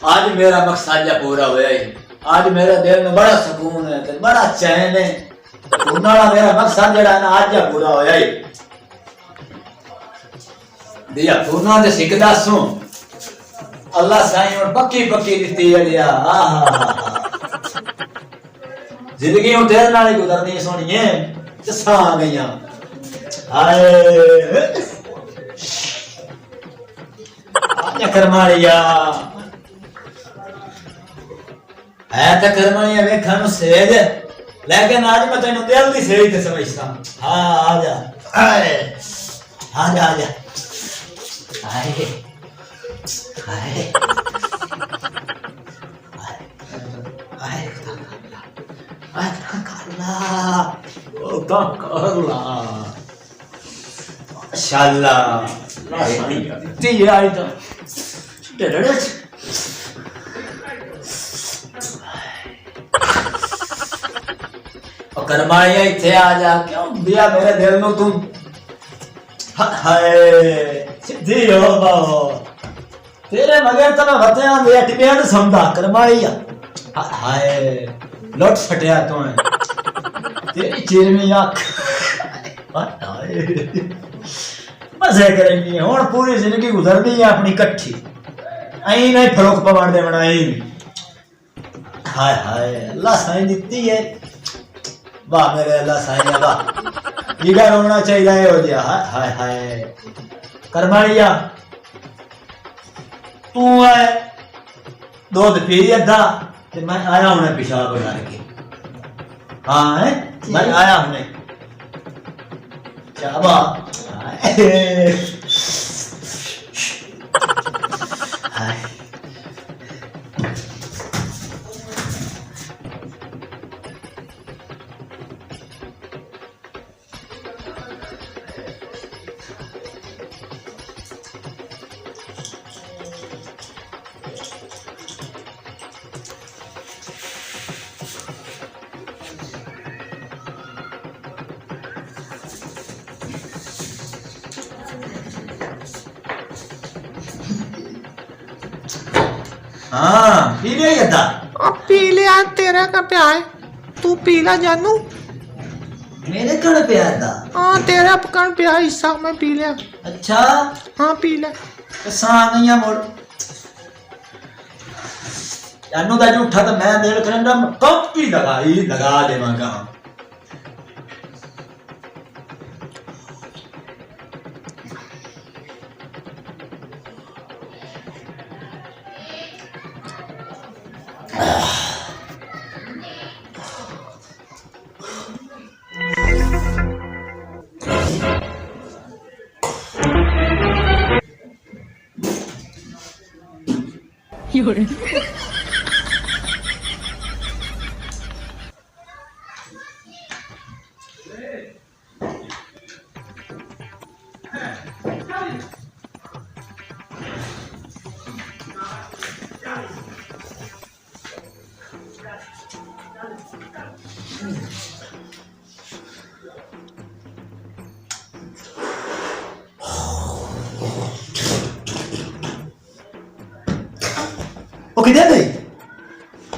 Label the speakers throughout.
Speaker 1: आज मेरा मकसद पूरा होया ही। आज मेरे दिल में बड़ा सुकून है ते बड़ा चैन है। उन्हां मेरा मकसद जड़ा है ना आज पूरा होया ही। दिया तूना दे सिकदा सु अल्लाह साईं और पक्की पक्की दिती है दिया। जिंदगी हूं तेरे नाल ही गुजरनी सोनिए चसा आ गईयां। हाय आजा करमालिया है तो करमालिया वेखण सेज लेकिन आज मैं तेन दिल दी सेज ते समझदा। हाँ आजा आजा आजा हाय हाय हाय माशाल्लाह ती आई तो करमाया इथे आ जा क्यों दिया मेरे दिल में तुम। हाय सीधी हो बाबा तेरे मगर तो मैं बतिया दिया टिपिया तो समझा करमाया। हाय लौट फटिया तो है तेरी चिरमी आँख। मजे करेंगी हुण पूरी जिंदगी गुजरनी है अपनी कट्ठी आई नहीं फरोक पवाण दे बनाई। हाय हाय अल्लाह साईं दिती है। वाह मेरे अल्लाह साईं वाह ईगा रोना चाहिए हो गया। हाय हाय करमालिया तू है दूध पी अद्धा ते मैं आया हूं पेशाब करके। हाँ है मैं आया हूं शाबाश। हाय हाँ पी ले यदा
Speaker 2: अब पी ले आज तेरा का प्यार है तू पीला जानू।
Speaker 1: मेरे कण प्यार दा
Speaker 2: हाँ तेरा कण प्यार हिस्सा मैं पी लिया।
Speaker 1: अच्छा
Speaker 2: हाँ पी ले
Speaker 1: कसा नहीं मोड़ जानू दा झूठा तो मैं देर करंदा कब भी लगा देवांगा।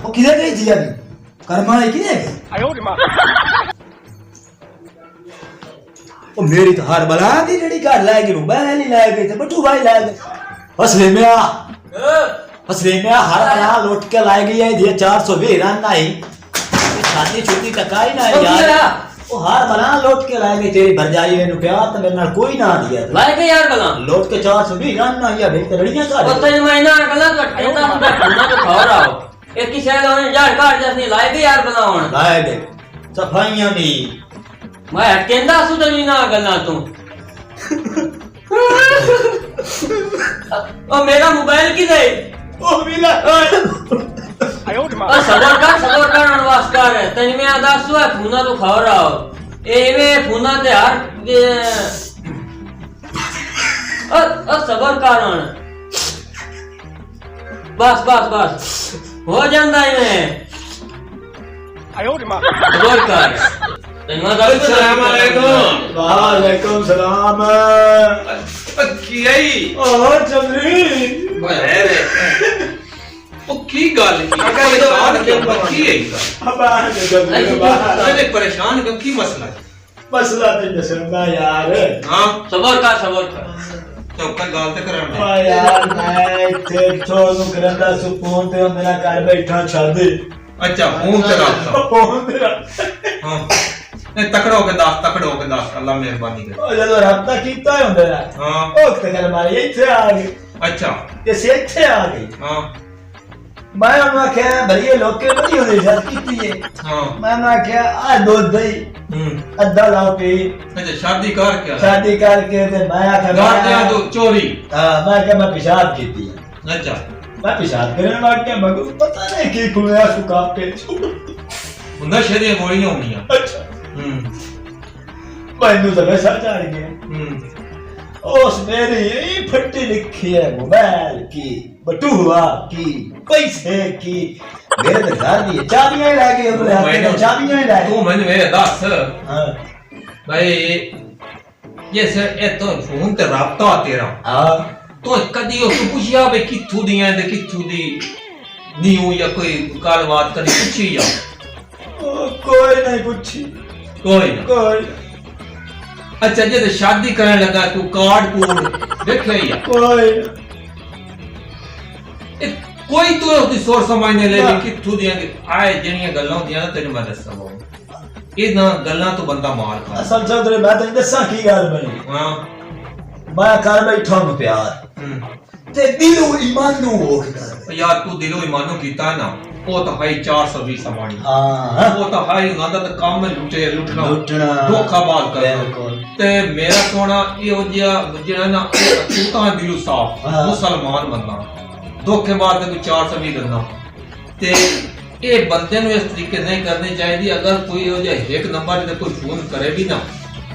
Speaker 1: वो किधर गई जिया भी करमाली किधर गई। वो मेरी तो हार बला दी रेडी कार लाएगी मोबाइल ही लाएगी तो बटू भाई लाएगी हसले में हार बला लौट के लाएगी ये दिए 420 रन नहीं छाती छुट्टी टकाई ना यार। वो हार बला लौट के लाएगी तेरी भर जाई मेनू प्यार तो मेरे नाल कोई ना दिया
Speaker 3: लाएगी यार बला
Speaker 1: लौट के 420 रन ना या भाई लड़ियां का
Speaker 3: तो तेरे महीना गला तो ठंडा ठंडा तो खा रहा हो एक ही शायद होने यार काट जैसे लाएगी यार बला होना
Speaker 1: लाएगी सफाइयां दी
Speaker 3: मैं हटकेंदा सु तनी ना गला तू। ओ मेरा मोबाइल किधर
Speaker 1: ओ मिला
Speaker 3: सबर कर नवास्कार है तनी में आदा सुआ फूना तो खा रहा हो एवे फूना ते हर सबर कारण बस हो जांदा है मैं सबर कर ਤੈਨੂੰ ਮੈਂ ਦੱਸ
Speaker 4: अस्सलाम वालेकुम।
Speaker 1: वालेकुम सलाम।
Speaker 4: की आई
Speaker 1: ओ चंद्री
Speaker 4: बहरे ओ की गल की परेशान क्यों की है मैंने परेशान क्यों की मसला है
Speaker 1: मसला ते दसंगा यार।
Speaker 4: हां
Speaker 3: ਸਬਰ ਕਰ
Speaker 4: तो कर गाल ते करन
Speaker 1: ओ यार मैं इथे छोड़ू करंदा सु फोन ते मेरा घर बैठा छादे।
Speaker 4: अच्छा फोन ते रखता
Speaker 1: फोन तेरा
Speaker 4: हां ए तकड़ो के दास अल्लाह मेहरबानी करे
Speaker 1: ओ जदों रब्ता कीता हुंदा है
Speaker 4: हां
Speaker 1: ओ ते कर मारी इथे आ गई
Speaker 4: अच्छा
Speaker 1: ते से इथे आ गई।
Speaker 4: हां
Speaker 1: मैं उन्हें आख्या भई लोके बड़ी होने साथ कीती है।
Speaker 4: हां
Speaker 1: मैं आख्या आ दूध दही अद्धा लाओ पी।
Speaker 4: अच्छा शादी कर क्या
Speaker 1: शादी करके ते मैं आख्या
Speaker 4: गाड़ दिया तो चोरी
Speaker 1: हां मैं आख्या मैं पेशाब कीती है।
Speaker 4: अच्छा
Speaker 1: मैं पेशाब करने लग गया मैं पता नहीं की खुलया सुका पे।
Speaker 4: हुंदा शरीर गोली होनी है
Speaker 1: अच्छा मैनू तो वैसा चढ़ गया। उस मेरी यही फट्टी लिखी है मोबाइल की बटुआ की पैसे की मेरे तो घर दी चाबियां ही रह गई अपने हाथ में चाबियां ही रह
Speaker 4: तू
Speaker 1: गई।
Speaker 4: मैंने मेरे दस
Speaker 1: हां
Speaker 4: भाई ये सर ए तो फोन ते राब्ता तेरा
Speaker 1: हां
Speaker 4: तो कदी उस पुछया बे किथू दी है ते किथू दी न्यू या कोई गलबात कदी पुछी या
Speaker 1: कोई नहीं पूछी
Speaker 4: कोई ना
Speaker 1: कोई
Speaker 4: अच्छा जे शादी करने लगा तू कार्ड कूड देखे या
Speaker 1: कोई
Speaker 4: कोई तो उसकी सोच समझने ले भी किथू दी आए जणियां गल्लां होंदियां ना तेरे मैं दस्सां ये ना गल्लां तो बंदा मार खा
Speaker 1: असल चौधरी मैं तेन दसा की गल बनी।
Speaker 4: हां
Speaker 1: मैं कर बैठा हूं प्यार ते दिलो ईमान नु होखदा
Speaker 4: यार तू दिलो ईमानो कीता है ना वो तो भाई 420 समानी
Speaker 1: हां
Speaker 4: वो तो भाई गांदा तो काम में लुटना
Speaker 1: लुटना
Speaker 4: धोखाबाज करना
Speaker 1: बिल्कुल
Speaker 4: ते मेरा सोना ये हो गया जेड़ा ना तू तो है दिलो साफ
Speaker 1: हाँ।
Speaker 4: मुसलमान बंदा धोखेबाज ते 420 करना ते ये बंदे नु इस तरीके नहीं करनी चाहिए। अगर कोई हो जाए एक नंबर ते कोई फोन करे भी ना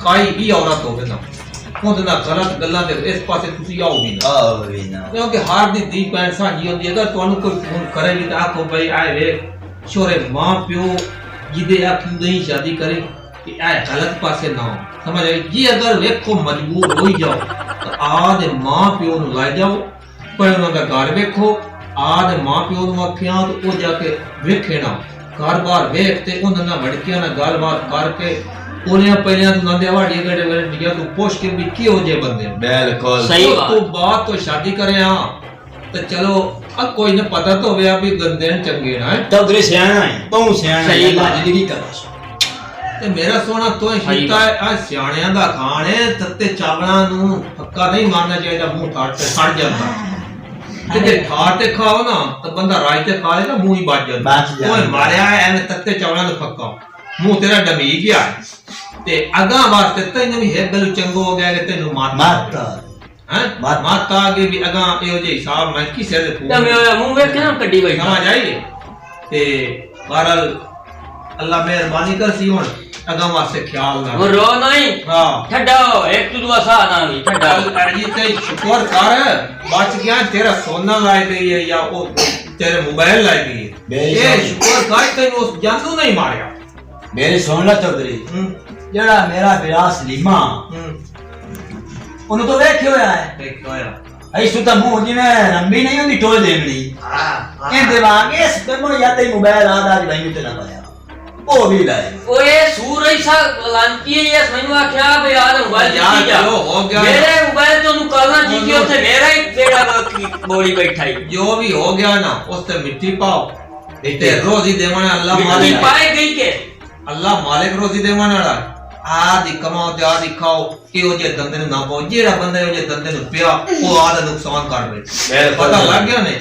Speaker 4: काई भी औरत होवे ना खुद ना गलत गल्लां दे इस पासे तुसी आओ भी ना
Speaker 1: आओ भी ना
Speaker 4: क्योंकि हर दी दी पैंट सांझी होंदी अगर तुहानू कोई फोन करे भी तो आखो भाई आए वे छोरे मां प्यो जिदे आखी नहीं शादी करे कि आए गलत पासे ना हो समझ आई ये अगर वेखो मजबूर हो ही जाओ तो आदे मां प्यो नु लाई जाओ पर उन्हां दा घर वेखो आदे मां प्यो नु आखियां तो ओ जाके वेखे ना घर बार वेख ते उन्हां नाल वड़कियां ना गलबात करके उन्हें पहले तो नंदे वाड़ी गड़े दिया तो पोस्ट के भी की हो जे बंदे
Speaker 1: बिल्कुल
Speaker 3: सही
Speaker 4: उस
Speaker 3: बात।
Speaker 4: तो बात तो शादी करे हां तो चलो अब कोई ने पता तो होवे अभी गंदे न चंगे ना है
Speaker 1: चौधरी सियाना है बहु सियाना
Speaker 3: सही बात।
Speaker 1: जिंदगी करो
Speaker 4: ते मेरा सोना तो
Speaker 3: सही
Speaker 4: शीता है आ सियाणियां दा खान है तत्ते चावलां नु हक्का नहीं मारना चाहिए मुंह ठाट ते सड़ जाता ते ठाट ते खाओ ना तो बंदा राज ते खा ले ना मुंह ही बच जाता ओए मारया है एने तत्ते चावलां नु फक्का मुंह तेरा डमी गया ते अगा वास्ते तैनू भी एक गलू चंगो हो गया कि तैनू
Speaker 1: माता
Speaker 4: हैं माता आगे भी अगा एहो जे हिसाब मैं किसे दे
Speaker 3: ਤੇ ਮੈਂ ਮੂੰਹ ਵੇਖ ਨਾ ਕੱਢੀ ਬੈਠਾ
Speaker 4: समझ आई ते बहरहाल अल्लाह मेहरबानी कर सी हुन अगा वास्ते ख्याल ना
Speaker 3: ਉਹ ਰੋ ਨਹੀਂ
Speaker 4: हां
Speaker 3: ਛੱਡੋ ਇੱਕ ਤੂੰ ਦੂਆ ਨਾ ਵੀ ਛੱਡੋ
Speaker 4: अरे ते शुक्र कर बच गया तेरा सोना लाई गई है या वो तेरे मोबाइल लाई गई है
Speaker 1: बेशक।
Speaker 4: ये शुक्र कर तैनू उस जानू नहीं मारया
Speaker 1: मेरी सुन ला चौधरी जेड़ा मेरा विरास सलीमा ਉਹਨੂੰ तो वेखे होया है
Speaker 4: देख होया
Speaker 1: ऐसु तो मुंह जिवें रंबी नहीं होंदी टोल देवनी इन दिमाग इस पे मोर याद ही मोबाइल आधा जी भाई ते ना पाया ओ भी लाए
Speaker 3: ਓਏ ਸੂਰਜ ਸਾ ਲਾਂਤੀ ਹੈ ਮੈਨੂੰ ਆਖਿਆ ਵੀ ਆਹ ਮੋਬਾਈਲ
Speaker 4: यार
Speaker 3: ਦਿੱਤੀ ਜਾ
Speaker 4: चलो हो गया
Speaker 3: ਮੇਰੇ ਮੋਬਾਈਲ ਤੋਂ ਨੂੰ ਕਰਨਾ ਜੀ ਉੱਥੇ ਮੇਰਾ ਹੀ ਬੇੜਾ ਬੋਲੀ ਬੈਠਾ ਹੀ
Speaker 4: जो भी हो गया ना उससे मिट्टी पाओ ते रोजी देवाना अल्लाह
Speaker 3: ਮਿੱਟੀ
Speaker 4: मालिक
Speaker 3: ਪਾਏ ਗਈ के
Speaker 4: अल्लाह मालिक रोजी देवाना वाला आदि कमाओ ते आदि खाओ इहो जे धंधे नु ना पाओ जेड़ा बंदा इहो जे धंधे नु पिया वो आदा नुकसान कर दे पता लग गया ने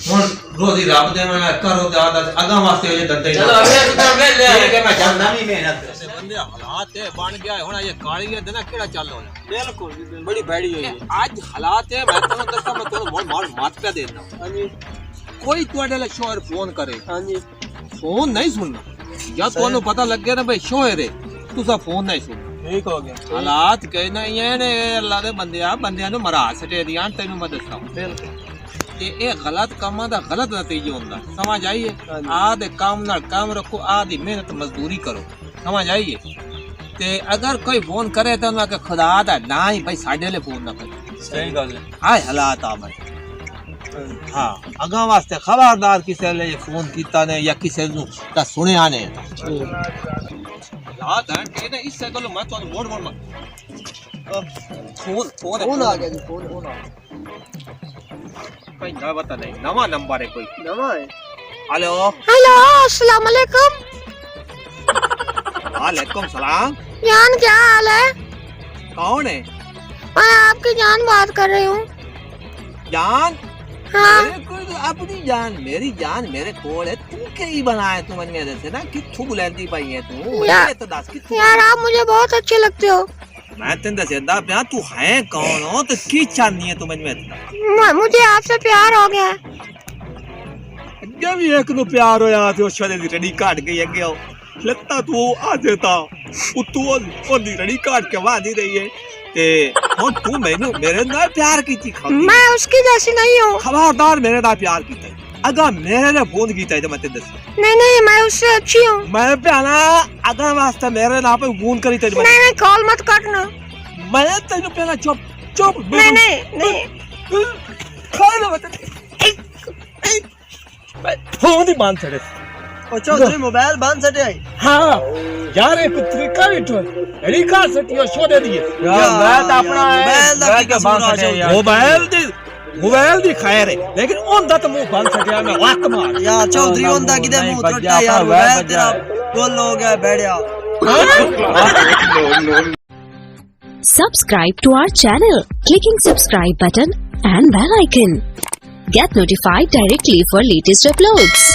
Speaker 4: हुन रोजी रब देवाना करो ते आदा अगा वास्ते इहो जे धंधे
Speaker 3: चलो अगले तो ले
Speaker 4: ठीक है मैं
Speaker 1: करना भी मेहनत
Speaker 4: ऐसे बंदे हालात है बन गया हुन ये काली है ना केड़ा चल हो
Speaker 5: बिल्कुल बड़ी भैड़ी हुई है
Speaker 4: आज हालात है मैं तो दस्ता मैं तो बहुत मार पे देना
Speaker 5: हाँ जी
Speaker 4: कोई ਤੁਹਾਡੇ ਲਈ ਸ਼ੋਰ ਫੋਨ ਕਰੇ
Speaker 5: हाँ जी
Speaker 4: ਫੋਨ ਨਹੀਂ ਸੁਣਨਾ ਜਦ ਤੁਹਾਨੂੰ ਪਤਾ ਲੱਗ ਗਿਆ ਨਾ ਬਈ ਸ਼ੋਰ ਹੈ ਤੁਸੀਂ ਫੋਨ ਨਹੀਂ ਸੁਣਨਾ
Speaker 5: ठीक हो गया
Speaker 4: ਹਾਲਾਤ ਕਹਿਣਾ ਹੀ ਹੈ ਨੇ ਅੱਲਾ ਦੇ ਬੰਦਿਆਂ ਨੂੰ ਮਰਾ ਸਟੇ ਦੀਆਂ ਤੈਨੂੰ ਮੈਂ ਦੱਸਾਂ
Speaker 5: बिल्कुल
Speaker 4: ਤੇ ਇਹ ਗਲਤ ਕੰਮਾਂ ਦਾ ਗਲਤ ਨਤੀਜਾ ਹੁੰਦਾ ਸਮਝ ਆਈਏ ਆਹ ਦੇ ਕੰਮ ਨਾਲ ਕੰਮ ਰੱਖੋ ਆਹ ਦੀ ਮਿਹਨਤ ਮਜ਼ਦੂਰੀ ਕਰੋ ਸਮਝ ਆਈਏ
Speaker 5: ते अगर कोई फोन करे तो मैं के खुदा दा ना ही भाई साडे ले फोन ना करे
Speaker 3: सही गल है
Speaker 5: हाय हालात आ भाई हाँ अगा वास्ते खबरदार किसे ले फोन कीता ने या किसे नु ता सुनिया ने हां ध्यान के ने इससे गलो मैं तो मोड़ मोड़ फोन आ गया जी फोन आ कोई ना बता नहीं नवा नंबर है कोई नवा है हेलो
Speaker 2: हेलो अस्सलाम वालेकुम।
Speaker 5: वालेकुम सलाम
Speaker 2: जान क्या हाल है?
Speaker 5: कौन है
Speaker 2: मैं आपकी जान बात कर रही हूँ।
Speaker 5: जान
Speaker 2: हाँ
Speaker 5: मेरे को तो अपनी जान मेरी जान मेरे कोल है तू के ही बनाया तू मन मेरे से ना किथू बुलंदी पाई है तू
Speaker 2: यार-
Speaker 5: ये तो दस किथू
Speaker 2: यार आप मुझे बहुत अच्छे लगते हो।
Speaker 5: मैं तेन दसदा पिया तू है कौन हो तो की चाहनी है तू मन में
Speaker 2: मुझे आपसे प्यार हो गया है।
Speaker 5: जब एक नु प्यार होया तो शरे दी रड़ी काट गई अगे आओ लगता तू आ देता उतू और दी रड़ी काट के वादी रही है ते हुन तू मैनू मेरे नाल प्यार कीती खाती
Speaker 2: मैं उसकी जैसी नहीं हूँ।
Speaker 5: खबरदार मेरे नाल प्यार कीता अगर मेरे ने फोन कीता है तो मैं तेन दस
Speaker 2: नहीं नहीं मैं उससे अच्छी हूँ।
Speaker 5: मैं प्याना अगर वास्ते मेरे नाम पे फोन करी तेन
Speaker 2: नहीं नहीं कॉल मत काटना।
Speaker 5: मैं तेन पहला चुप चुप
Speaker 2: नहीं नहीं नहीं
Speaker 5: खाना बता फोन ही बंद छड़े
Speaker 6: अच्छा तुम मोबाइल बंद सटे आई
Speaker 5: हाँ यार एक तरीका भी तो एडी का सटियो शो दे दिए
Speaker 3: यार मैं तो अपना
Speaker 6: मोबाइल दा की
Speaker 3: बात
Speaker 6: कसूर
Speaker 3: है यार
Speaker 5: मोबाइल दी खैर है लेकिन ओंदा तो मुंह बंद सटिया मैं वक मार
Speaker 6: यार चौधरी होंदा किदे मुंह टट्टा यार मोबाइल तेरा गोल हो गया बैठया
Speaker 7: Subscribe to our channel, clicking subscribe button and bell icon. Get notified directly for latest uploads.